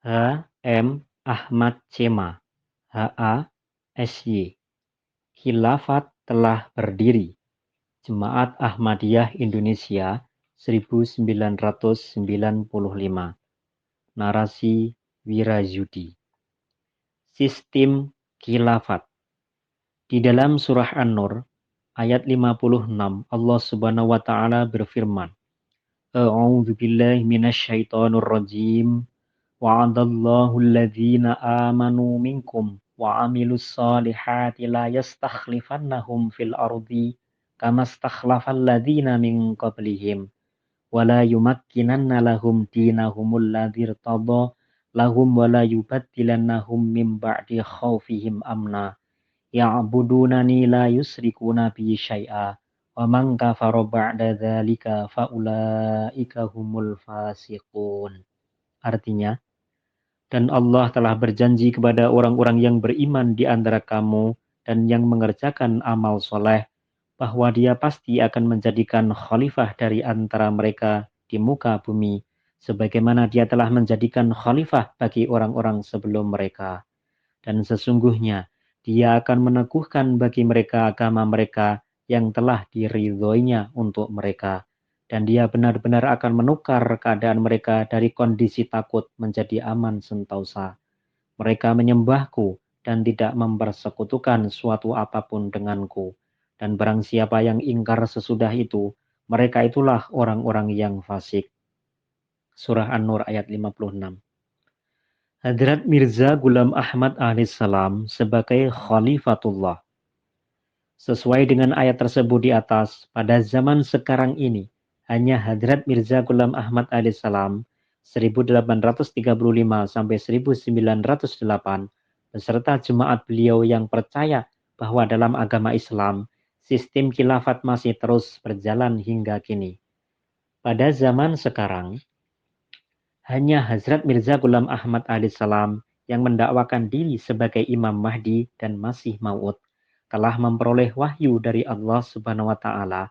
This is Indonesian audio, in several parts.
H.M. Ahmad Cema, H.A. S.Y. Khilafat telah berdiri. Jemaat Ahmadiyah Indonesia 1995. Narasi Wirayudi. Sistem khilafat. Di dalam surah An-Nur ayat 56 Allah Subhanahu wa taala berfirman, A'udzu billahi minasyaitonir rajim. Wa'adallahu alladhina amanu minkum wa amilus solihati la yastakhlifannahum fil ardi kama stakhlafal ladhina min qablihim wa la yumakkinanna lahum dinahumul ladzi irtada lahum wa la yubaddilannahum min ba'di khawfihim amna ya'budunani la yusrikuna bi syai'a wa man kafara ba'da dzalika fa ulaika humul fasiqun. Artinya, dan Allah telah berjanji kepada orang-orang yang beriman di antara kamu dan yang mengerjakan amal soleh, bahwa Dia pasti akan menjadikan khalifah dari antara mereka di muka bumi, sebagaimana Dia telah menjadikan khalifah bagi orang-orang sebelum mereka. Dan sesungguhnya Dia akan meneguhkan bagi mereka agama mereka yang telah diridhoinya untuk mereka. Dan Dia benar-benar akan menukar keadaan mereka dari kondisi takut menjadi aman sentosa. Mereka menyembahku dan tidak mempersekutukan suatu apapun denganku. Dan barang siapa yang ingkar sesudah itu, mereka itulah orang-orang yang fasik. Surah An-Nur ayat 56. Hadrat Mirza Ghulam Ahmad alaihissalam sebagai Khalifatullah. Sesuai dengan ayat tersebut di atas, pada zaman sekarang ini, hanya Hadrat Mirza Ghulam Ahmad alaihissalam 1835 sampai 1908 beserta jemaat beliau yang percaya bahwa dalam agama Islam, sistem khilafat masih terus berjalan hingga kini. Pada zaman sekarang, hanya Hazrat Mirza Ghulam Ahmad alaihissalam yang mendakwakan diri sebagai Imam Mahdi dan Masih Maud telah memperoleh wahyu dari Allah Subhanahu wa taala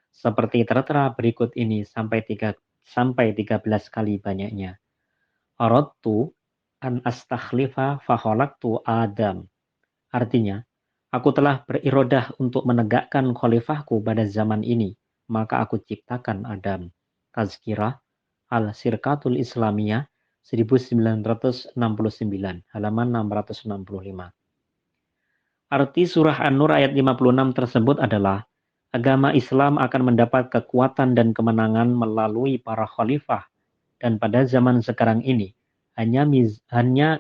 seperti tertera berikut ini sampai 13 kali banyaknya. Aradtu an astakhlifa fa khalaqtu Adam. Artinya, aku telah berirodah untuk menegakkan khalifahku pada zaman ini, maka aku ciptakan Adam. Tazkirah Al-Sirkatul Islamiyah 1969, halaman 665. Arti surah An-Nur ayat 56 tersebut adalah, agama Islam akan mendapat kekuatan dan kemenangan melalui para khalifah. Dan pada zaman sekarang ini, hanya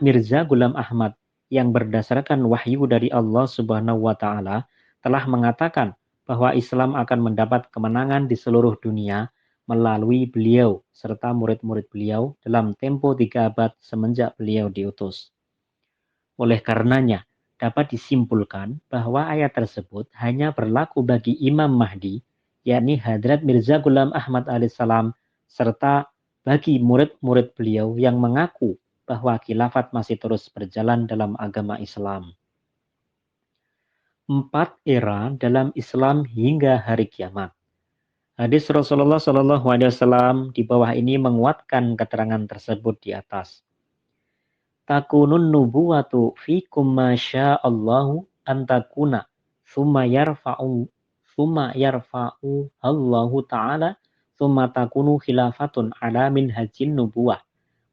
Mirza Ghulam Ahmad yang berdasarkan wahyu dari Allah Subhanahu wa taala telah mengatakan bahwa Islam akan mendapat kemenangan di seluruh dunia melalui beliau serta murid-murid beliau dalam tempo 3 abad semenjak beliau diutus. Oleh karenanya, dapat disimpulkan bahwa ayat tersebut hanya berlaku bagi Imam Mahdi, yakni Hadrat Mirza Ghulam Ahmad alaihissalam, serta bagi murid-murid beliau yang mengaku bahwa khilafat masih terus berjalan dalam agama Islam. 4 era dalam Islam hingga hari kiamat. Hadis Rasulullah SAW di bawah ini menguatkan keterangan tersebut di atas. Takunun nubuwatu fikum masya'allahu antakuna summa yarfa'u Allahu ta'ala summa takunu khilafatun ala minhajin nubuwah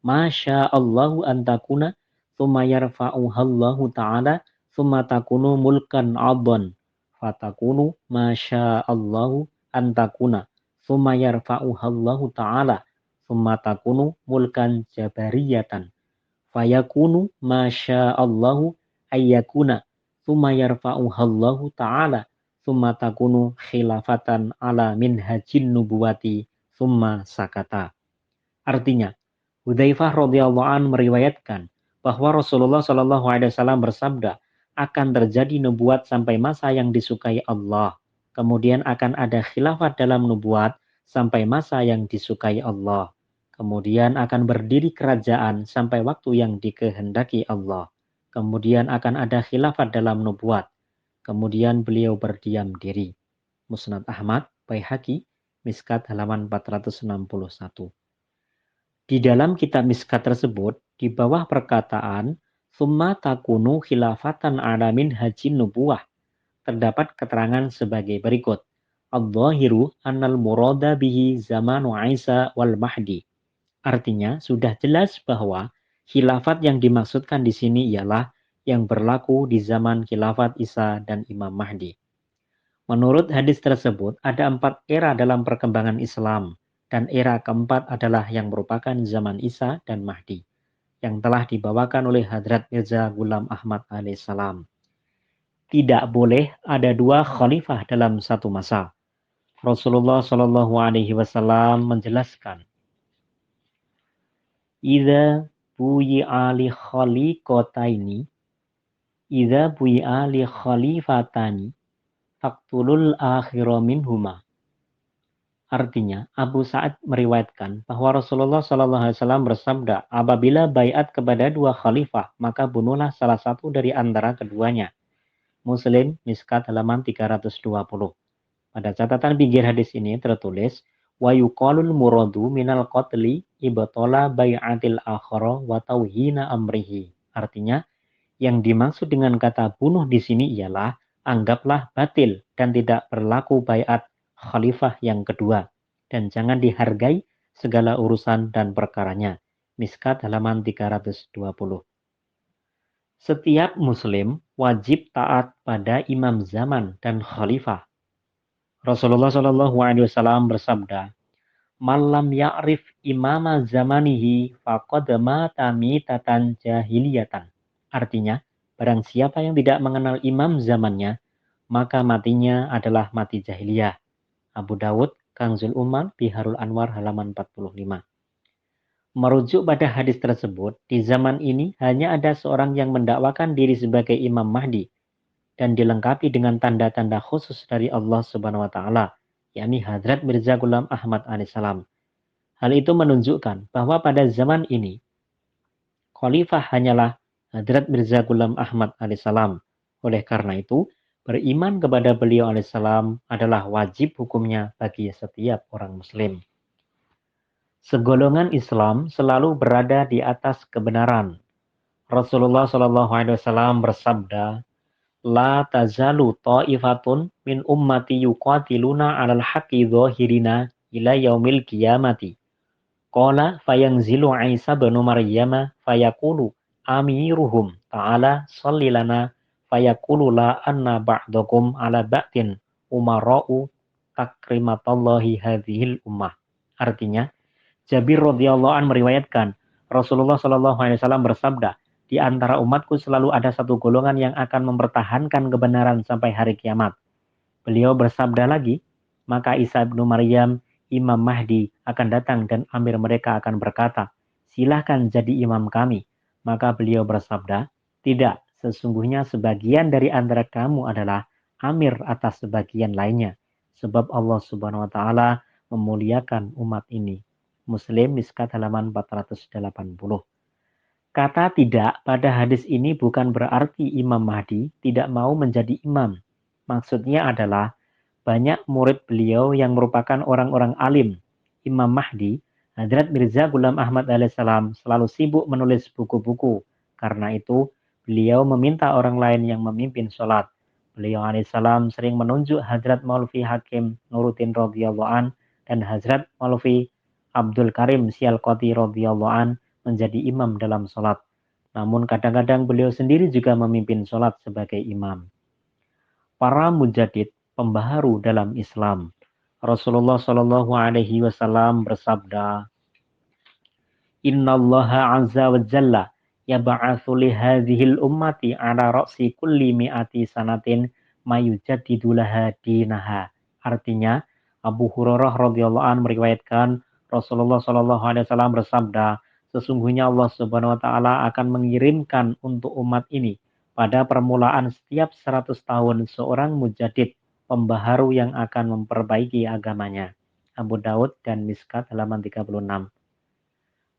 masya'allahu antakuna summa yarfa'u Allahu ta'ala summa takunu mulkan abdan fatakunu masya'allahu antakuna summa yarfa'u Allahu ta'ala summa takunu mulkan jabariyatan fayakunu masya'allahu ayyakuna summa yarfa'u Allahu ta'ala summa takunu khilafatan ala minhajin nubuwati summa sakata. Artinya, Hudzaifah radhiyallahu an meriwayatkan bahwa Rasulullah shallallahu alaihi wasallam bersabda, akan terjadi nubuat sampai masa yang disukai Allah. Kemudian akan ada khilafat dalam nubuat sampai masa yang disukai Allah. Kemudian akan berdiri kerajaan sampai waktu yang dikehendaki Allah. Kemudian akan ada khilafat dalam nubuat. Kemudian beliau berdiam diri. Musnad Ahmad, Baihaqi, Miskat halaman 461. Di dalam kitab Miskat tersebut, di bawah perkataan summa takunu khilafatan alamin hajin nubuwah, terdapat keterangan sebagai berikut. Al-Zahiru annal murada bihi zamanu Isa wal Mahdi. Artinya, sudah jelas bahwa khilafat yang dimaksudkan di sini ialah yang berlaku di zaman khilafat Isa dan Imam Mahdi. Menurut hadis tersebut, ada 4 era dalam perkembangan Islam, dan era keempat adalah yang merupakan zaman Isa dan Mahdi, yang telah dibawakan oleh Hadrat Mirza Ghulam Ahmad alaihissalam. Tidak boleh ada 2 khalifah dalam satu masa. Rasulullah Shallallahu Alaihi Wasallam menjelaskan, "Idza buyi'a li khaliqataini, idza buyi'a li khalifatani, faktulul akhira minhuma." Artinya, Abu Sa'ad meriwayatkan bahwa Rasulullah SAW bersabda, apabila baiat kepada 2 khalifah, maka bunuhlah salah satu dari antara keduanya. Muslim, Miskat halaman 320. Pada catatan pinggir hadis ini tertulis, wa yuqalul muradu minal qatli ibtola bai'atil akhara wa tauhina amrihi. Artinya, yang dimaksud dengan kata bunuh di sini ialah anggaplah batil dan tidak berlaku baiat khalifah yang kedua, dan jangan dihargai segala urusan dan perkaranya. Miskat halaman 320. Setiap muslim wajib taat pada imam zaman dan khalifah. Rasulullah Shallallahu Alaihi Wasallam bersabda, "Malam ya'rif imama zamanihi faqad mata mitatan jahiliyatan." Artinya, barang siapa yang tidak mengenal imam zamannya, maka matinya adalah mati jahiliyah. Abu Dawud, Kanzul Ummal, Biharul Anwar, halaman 45. Merujuk pada hadis tersebut, di zaman ini hanya ada seorang yang mendakwakan diri sebagai Imam Mahdi dan dilengkapi dengan tanda-tanda khusus dari Allah Subhanahu wa taala, yakni Hadrat Mirza Ghulam Ahmad alaihissalam. Hal itu menunjukkan bahwa pada zaman ini khalifah hanyalah Hadrat Mirza Ghulam Ahmad alaihissalam. Oleh karena itu, beriman kepada beliau alaihissalam adalah wajib hukumnya bagi setiap orang muslim. Segolongan Islam selalu berada di atas kebenaran. Rasulullah Shallallahu Alaihi Wasallam bersabda, "La tazalu ta'ifatun min ummati yuqatiluna 'alal haqqi dhahirina ila yaumil qiyamati." Qala fayanzilu Isa bin Maryam fayaqulu amiruhum ta'ala shalli lana fayaqulu la anna ba'dakum 'ala ba'din umara'u takrimatallahi hadhil ummah. Artinya, Jabir radhiyallahu an meriwayatkan, Rasulullah Shallallahu Alaihi Wasallam bersabda, di antara umatku selalu ada satu golongan yang akan mempertahankan kebenaran sampai hari kiamat. Beliau bersabda lagi, maka Isa bin Maryam, Imam Mahdi akan datang dan amir mereka akan berkata, silahkan jadi imam kami. Maka beliau bersabda, tidak, sesungguhnya sebagian dari antara kamu adalah amir atas sebagian lainnya. Sebab Allah Subhanahu wa Ta'ala memuliakan umat ini. Muslim, Miskat halaman 480. Kata tidak pada hadis ini bukan berarti Imam Mahdi tidak mau menjadi imam. Maksudnya adalah banyak murid beliau yang merupakan orang-orang alim. Imam Mahdi, Hadrat Mirza Ghulam Ahmad alaihissalam selalu sibuk menulis buku-buku. Karena itu, beliau meminta orang lain yang memimpin sholat. Beliau alaihissalam sering menunjuk Hadrat Maulvi Hakim Nuruddin radhiyallahu an dan Hadrat Maulvi Abdul Karim Sialkoti radhiyallahu an menjadi imam dalam sholat. Namun kadang-kadang beliau sendiri juga memimpin sholat sebagai imam. Para mujadid, pembaharu dalam Islam. Rasulullah Shallallahu Alaihi Wasallam bersabda, Innallaha azza wa jalla yab'atsu li hadhil ummati ala ra'si kulli mi'ati sanatin mayujaddidu laha dinaha. Artinya, Abu Hurairah radhiyallahu an meriwayatkan Rasulullah Shallallahu Alaihi Wasallam bersabda, sesungguhnya Allah Subhanahu Wa Taala akan mengirimkan untuk umat ini pada permulaan setiap 100 tahun seorang mujadid pembaharu yang akan memperbaiki agamanya. Abu Daud dan Miskat halaman 36.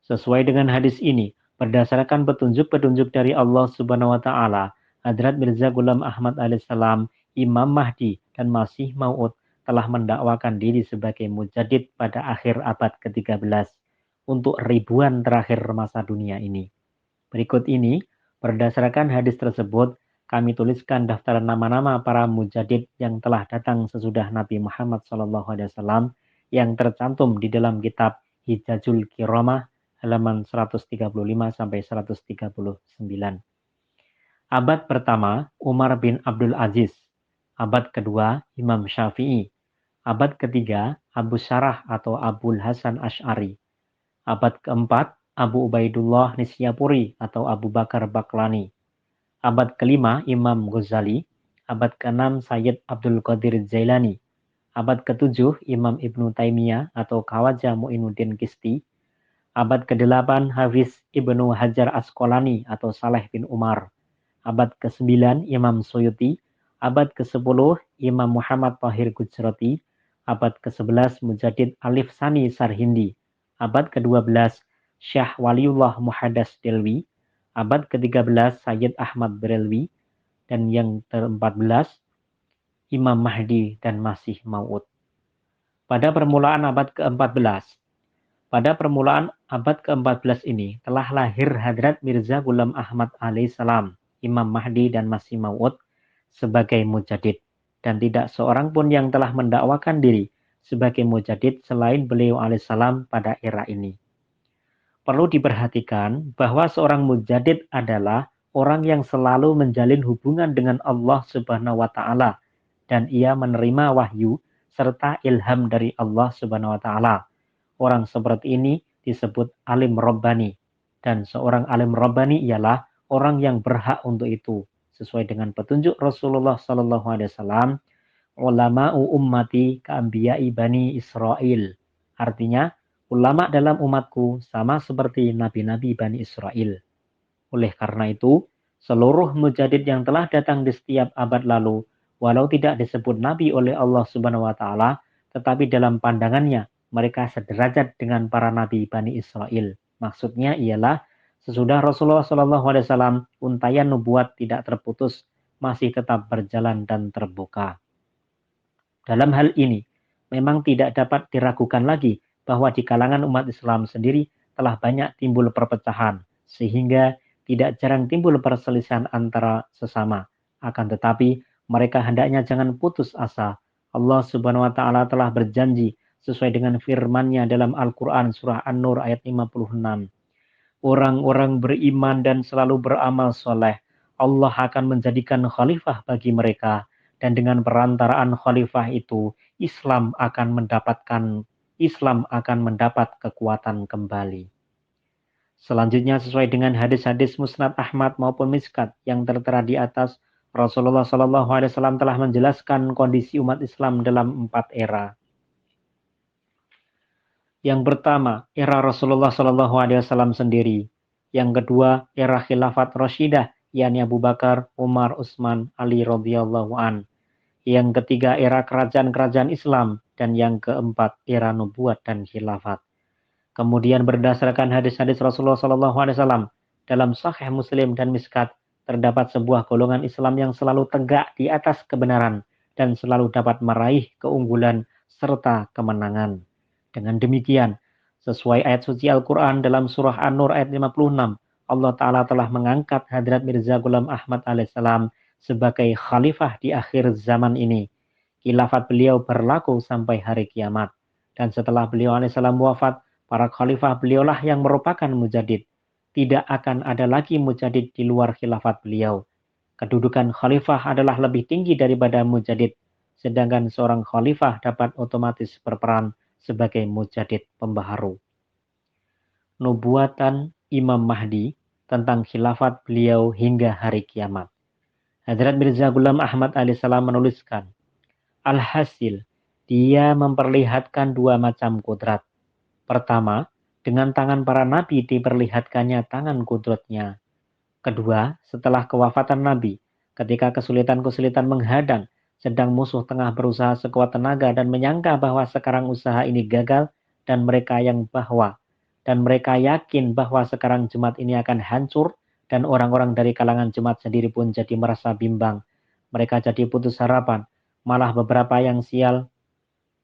Sesuai dengan hadis ini, berdasarkan petunjuk-petunjuk dari Allah Subhanahu Wa Taala, Hadrat Mirza Ghulam Ahmad alaihissalam, Imam Mahdi dan Masih Maud telah mendakwakan diri sebagai mujadid pada akhir abad ke-13. untuk ribuan terakhir masa dunia ini. Berikut ini, berdasarkan hadis tersebut, kami tuliskan daftar nama-nama para mujadid yang telah datang sesudah Nabi Muhammad SAW yang tercantum di dalam kitab Hijajul Kiromah halaman 135-139. Abad pertama, Umar bin Abdul Aziz. Abad kedua, Imam Syafi'i. Abad ketiga, Abu Syarah atau Abul Hasan Asy'ari. Abad keempat, Abu Ubaidullah Nisyapuri atau Abu Bakar Baklani. Abad kelima, Imam Ghazali. Abad keenam, Sayyid Abdul Qadir Jailani. Abad ketujuh, Imam Ibnu Taimiyah atau Khawaja Mu'inuddin Kisti. Abad ke-8, Hafiz Ibnu Hajar Asqalani atau Saleh bin Umar. Abad ke-9, Imam Suyuti. Abad ke-10, Imam Muhammad Tahir Gujrati. Abad ke-11, Mujadid Alif Sani Sarhindi. Abad ke-12, Syah Waliullah Muhadas Delwi. Abad ke-13, Sayyid Ahmad Berelwi. Dan yang ke-14, Imam Mahdi dan Masih Maud. Pada permulaan abad ke-14 ini telah lahir Hadrat Mirza Ghulam Ahmad alaihissalam, Imam Mahdi dan Masih Maud sebagai mujadid, dan tidak seorang pun yang telah mendakwakan diri sebagai mujadid selain beliau alaihissalam pada era ini. Perlu diperhatikan bahwa seorang mujadid adalah orang yang selalu menjalin hubungan dengan Allah Subhanahu wa taala dan ia menerima wahyu serta ilham dari Allah Subhanahu wa taala. Orang seperti ini disebut alim Rabbani, dan seorang alim Rabbani ialah orang yang berhak untuk itu sesuai dengan petunjuk Rasulullah SAW. Ulama'u ummati ka'ambiyai bani Israel. Artinya, ulama dalam umatku sama seperti nabi-nabi Bani Israel. Oleh karena itu, seluruh mujadid yang telah datang di setiap abad lalu, walau tidak disebut nabi oleh Allah Subhanahu wa taala, tetapi dalam pandangannya mereka sederajat dengan para nabi Bani Israel. Maksudnya ialah sesudah Rasulullah SAW, untayan nubuat tidak terputus, masih tetap berjalan dan terbuka. Dalam hal ini, memang tidak dapat diragukan lagi bahwa di kalangan umat Islam sendiri telah banyak timbul perpecahan, sehingga tidak jarang timbul perselisihan antara sesama. Akan tetapi, mereka hendaknya jangan putus asa. Allah Subhanahu wa taala telah berjanji sesuai dengan firman-Nya dalam Al-Qur'an surah An-Nur ayat 56. Orang-orang beriman dan selalu beramal soleh, Allah akan menjadikan khalifah bagi mereka, dan dengan perantaraan khalifah itu, Islam akan mendapat kekuatan kembali. Selanjutnya sesuai dengan hadis-hadis Musnad Ahmad maupun Miskat yang tertera di atas, Rasulullah SAW telah menjelaskan kondisi umat Islam dalam 4 era. Yang pertama, era Rasulullah SAW sendiri. Yang kedua, era Khilafat Rasyidah, yakni Abu Bakar, Umar, Utsman, Ali radhiyallahu an. Yang ketiga, era kerajaan-kerajaan Islam. Dan yang keempat, era nubuat dan khilafat. Kemudian berdasarkan hadis-hadis Rasulullah SAW dalam Sahih Muslim dan Miskat, terdapat sebuah golongan Islam yang selalu tegak di atas kebenaran dan selalu dapat meraih keunggulan serta kemenangan. Dengan demikian, sesuai ayat suci Al-Quran dalam surah An-Nur ayat 56, Allah Ta'ala telah mengangkat Hadrat Mirza Ghulam Ahmad alaihissalam sebagai khalifah di akhir zaman ini. Khilafat beliau berlaku sampai hari kiamat. Dan setelah beliau alaihissalam wafat, para khalifah beliaulah yang merupakan mujadid. Tidak akan ada lagi mujadid di luar khilafat beliau. Kedudukan khalifah adalah lebih tinggi daripada mujadid, sedangkan seorang khalifah dapat otomatis berperan sebagai mujadid pembaharu. Nubuatan Imam Mahdi tentang khilafat beliau hingga hari kiamat. Hadrat Mirza Ghulam Ahmad alaihissalam menuliskan, alhasil, dia memperlihatkan 2 macam kudrat. Pertama, dengan tangan para nabi diperlihatkannya tangan kudratnya. Kedua, setelah kewafatan nabi, ketika kesulitan-kesulitan menghadang, sedang musuh tengah berusaha sekuat tenaga dan menyangka bahwa sekarang usaha ini gagal dan mereka yakin bahwa sekarang jemaat ini akan hancur dan orang-orang dari kalangan jemaat sendiri pun jadi merasa bimbang. Mereka jadi putus harapan, malah beberapa yang sial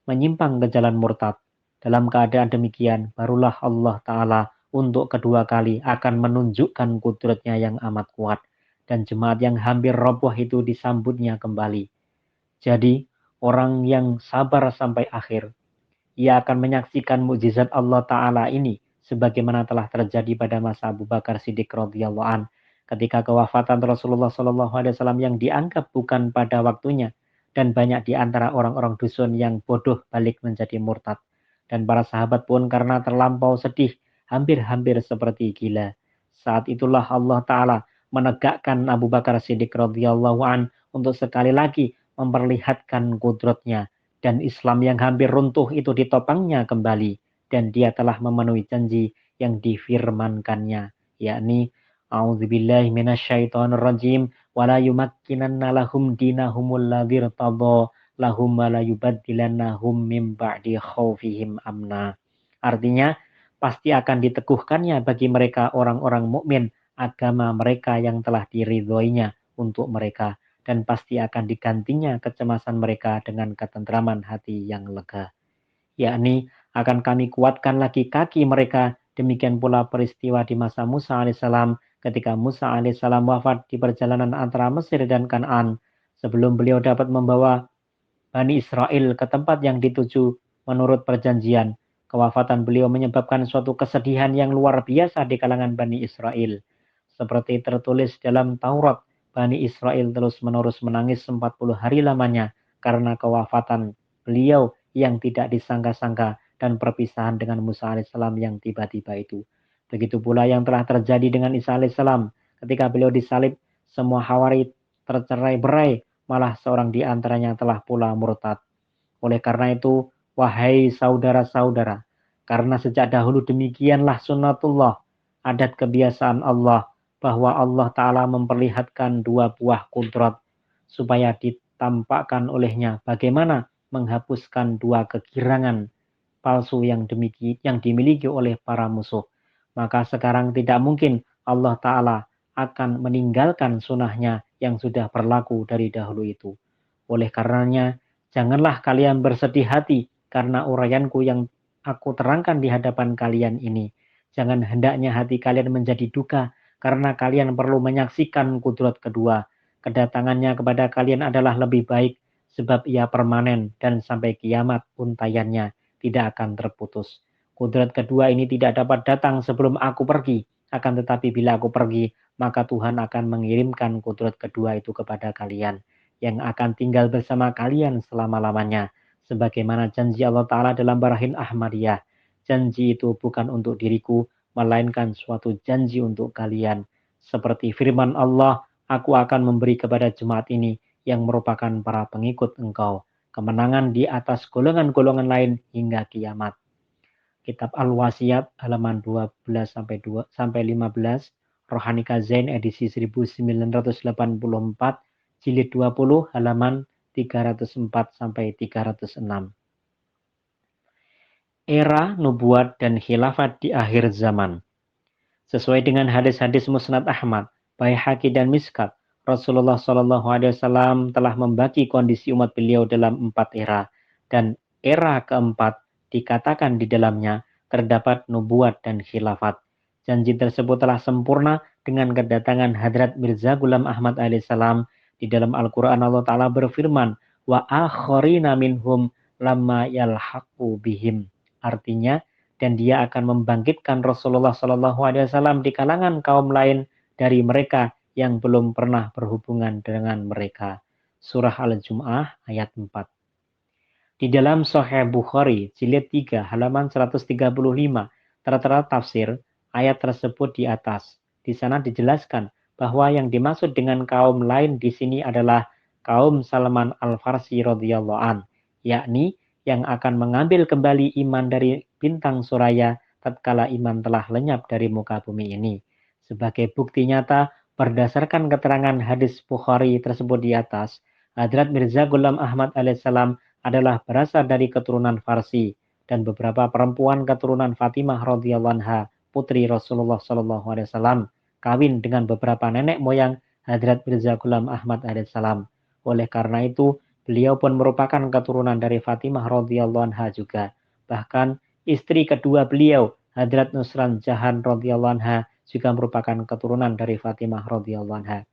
menyimpang ke jalan murtad. Dalam keadaan demikian, barulah Allah Ta'ala untuk kedua kali akan menunjukkan kudratnya yang amat kuat. Dan jemaat yang hampir roboh itu disambutnya kembali. Jadi, orang yang sabar sampai akhir, ia akan menyaksikan mukjizat Allah Ta'ala ini sebagaimana telah terjadi pada masa Abu Bakar Siddiq radhiyallahu an ketika kewafatan Rasulullah Shallallahu Alaihi Wasallam yang dianggap bukan pada waktunya, dan banyak di antara orang-orang dusun yang bodoh balik menjadi murtad, dan para sahabat pun karena terlampau sedih hampir-hampir seperti gila. Saat itulah Allah Ta'ala menegakkan Abu Bakar Siddiq radhiyallahu an untuk sekali lagi memperlihatkan kudratnya, dan Islam yang hampir runtuh itu ditopangnya kembali, dan dia telah memenuhi janji yang difirmankannya, yakni A'udzubillahi minasyaitonirrajim wala yumakkinanna lahum dinahumul ladzi irtadha lahum wa la yubaddilannahum min ba'di khaufihim amna. Artinya, pasti akan diteguhkannya bagi mereka orang-orang mukmin agama mereka yang telah diridhoinya untuk mereka, dan pasti akan digantinya kecemasan mereka dengan ketentraman hati yang lega. Yakni akan kami kuatkan lagi kaki mereka. Demikian pula peristiwa di masa Musa alaihissalam ketika Musa alaihissalam wafat di perjalanan antara Mesir dan Kanaan. Sebelum beliau dapat membawa Bani Israel ke tempat yang dituju menurut perjanjian, kewafatan beliau menyebabkan suatu kesedihan yang luar biasa di kalangan Bani Israel. Seperti tertulis dalam Taurat, Bani Israel terus-menerus menangis 40 hari lamanya karena kewafatan beliau yang tidak disangka-sangka dan perpisahan dengan Musa alaihissalam yang tiba-tiba itu. Begitu pula yang telah terjadi dengan Isa alaihissalam ketika beliau disalib, semua Hawari tercerai-berai, malah seorang di antaranya telah pula murtad. Oleh karena itu, wahai saudara-saudara, karena sejak dahulu demikianlah sunnatullah, adat kebiasaan Allah, bahwa Allah Ta'ala memperlihatkan dua buah kudrat supaya ditampakkan olehnya bagaimana menghapuskan dua kegirangan palsu yang dimiliki oleh para musuh. Maka sekarang tidak mungkin Allah Ta'ala akan meninggalkan sunnahnya yang sudah berlaku dari dahulu itu. Oleh karenanya, janganlah kalian bersedih hati karena uraianku yang aku terangkan di hadapan kalian ini. Jangan hendaknya hati kalian menjadi duka karena kalian perlu menyaksikan kudrat kedua. Kedatangannya kepada kalian adalah lebih baik sebab ia permanen dan sampai kiamat untayannya tidak akan terputus. Kudrat kedua ini tidak dapat datang sebelum aku pergi. Akan tetapi bila aku pergi, maka Tuhan akan mengirimkan kudrat kedua itu kepada kalian, yang akan tinggal bersama kalian selama-lamanya. Sebagaimana janji Allah Ta'ala dalam Barahin Ahmadiyah. Janji itu bukan untuk diriku, melainkan suatu janji untuk kalian. Seperti firman Allah, aku akan memberi kepada jemaat ini yang merupakan para pengikut engkau kemenangan di atas golongan-golongan lain hingga kiamat. Kitab Al-Wasiyat halaman 12 sampai 15, Rohanika Zain edisi 1984, jilid 20 halaman 304 sampai 306. Era nubuat dan khilafat di akhir zaman. Sesuai dengan hadis-hadis Musnad Ahmad, Baihaqi dan Miskat, Rasulullah Shallallahu Alaihi Wasallam telah membagi kondisi umat beliau dalam 4 era, dan era keempat dikatakan di dalamnya terdapat nubuat dan khilafat. Janji tersebut telah sempurna dengan kedatangan Hadrat Mirza Ghulam Ahmad alaihissalam. Di dalam Al-Quran Allah Ta'ala berfirman, wa akhorina minhum lamma yalhaqu bihim. Artinya, dan dia akan membangkitkan Rasulullah Shallallahu Alaihi Wasallam di kalangan kaum lain dari mereka yang belum pernah berhubungan dengan mereka. Surah Al-Jum'ah ayat 4. Di dalam Sahih Bukhari, jilid 3, halaman 135, tertera tafsir ayat tersebut di atas. Di sana dijelaskan bahwa yang dimaksud dengan kaum lain di sini adalah kaum Salman Al-Farsi radhiyallahu an, yakni yang akan mengambil kembali iman dari bintang Suraya tatkala iman telah lenyap dari muka bumi ini. Sebagai bukti nyata, berdasarkan keterangan hadis Bukhari tersebut di atas, Hadrat Mirza Ghulam Ahmad alaihissalam adalah berasal dari keturunan Farsi, dan beberapa perempuan keturunan Fatimah radhiyallahu anha, putri Rasulullah Shallallahu Alaihi Wasallam, kawin dengan beberapa nenek moyang Hadrat Mirza Ghulam Ahmad alaihissalam. Oleh karena itu, beliau pun merupakan keturunan dari Fatimah radhiyallahu anha juga. Bahkan Istri kedua beliau, Hadrat Nusran Jahan radhiyallahu anha, juga merupakan keturunan dari Fatimah radhiyallahu anha.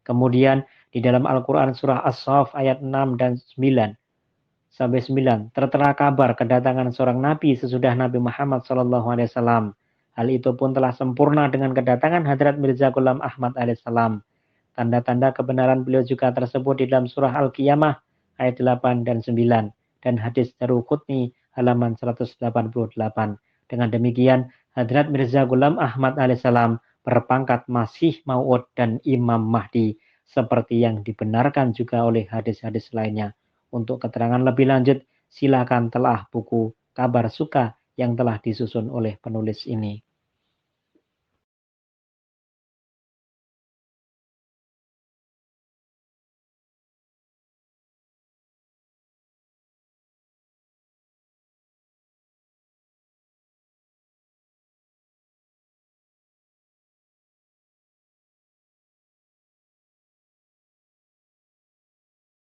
Kemudian di dalam Al-Quran surah As-Saff ayat 6 dan 9 sampai 9 tertera kabar kedatangan seorang nabi sesudah Nabi Muhammad SAW. Hal itu pun telah sempurna dengan kedatangan Hadrat Mirza Ghulam Ahmad alaihissalam. Tanda-tanda kebenaran beliau juga tersebut di dalam surah Al-Qiyamah ayat 8 dan 9 dan hadis Daruqutni halaman 188. Dengan demikian, Hadrat Mirza Ghulam Ahmad alaihissalam berpangkat Masih Maud dan Imam Mahdi seperti yang dibenarkan juga oleh hadis-hadis lainnya. Untuk keterangan lebih lanjut, silakan telah buku Kabar Suka yang telah disusun oleh penulis ini.